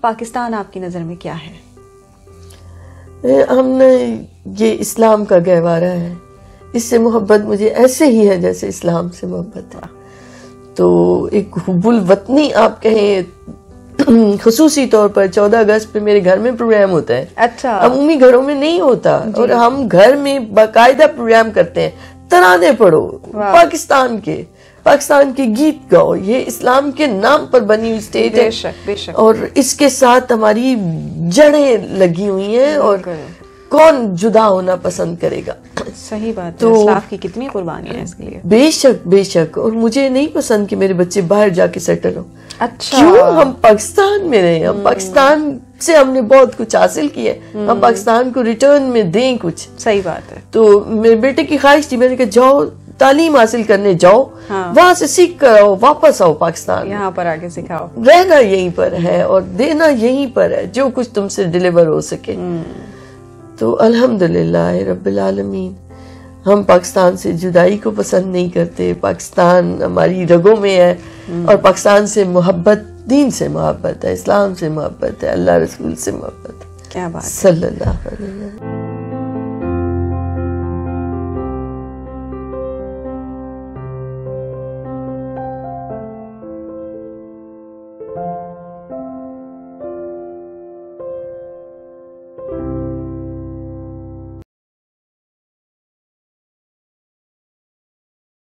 پاکستان آپ کی نظر میں کیا ہے؟ ہم نے یہ اسلام کا گہوارہ ہے، اس سے محبت مجھے ایسے ہی ہے جیسے اسلام سے محبت ہے. تو ایک حب الوطنی آپ کہیں، خصوصی طور پر 14 اگست پہ میرے گھر میں پروگرام ہوتا ہے. اچھا. عمومی گھروں میں نہیں ہوتا. اور ہم گھر میں باقاعدہ پروگرام کرتے ہیں. ترانے پڑھو پاکستان کے گیت گاؤ. یہ اسلام کے نام پر بنی ہوئی اسٹیج ہے اور اس کے ساتھ ہماری جڑیں لگی ہوئی ہیں، اور کون جدا ہونا پسند کرے گا؟ صحیح بات ہے. اسلاف کی کتنی قربانیاں ہیں اس کے لیے. بے شک. اور مجھے نہیں پسند کہ میرے بچے باہر جا کے سیٹل ہوں. اچھا. کیوں؟ ہم پاکستان میں رہے. ہم پاکستان سے ہم نے بہت کچھ حاصل کیا ہے، ہم پاکستان کو ریٹرن میں دیں کچھ. صحیح بات ہے. تو میرے بیٹے کی خواہش تھی، میں نے کہا جاؤ تعلیم حاصل کرنے جاؤ، وہاں سے سیکھ کر آؤ، واپس آؤ پاکستان. یہاں پر آگے سکھاؤ. رہنا یہیں پر ہے اور دینا یہیں پر ہے، جو کچھ تم سے ڈیلیور ہو سکے. تو الحمدللہ رب العالمین ہم پاکستان سے جدائی کو پسند نہیں کرتے. پاکستان ہماری رگوں میں ہے اور پاکستان سے محبت، دین سے محبت ہے، اسلام سے محبت ہے، اللہ رسول سے محبت ہے. کیا بات ہے. صلی اللہ علیہ وسلم.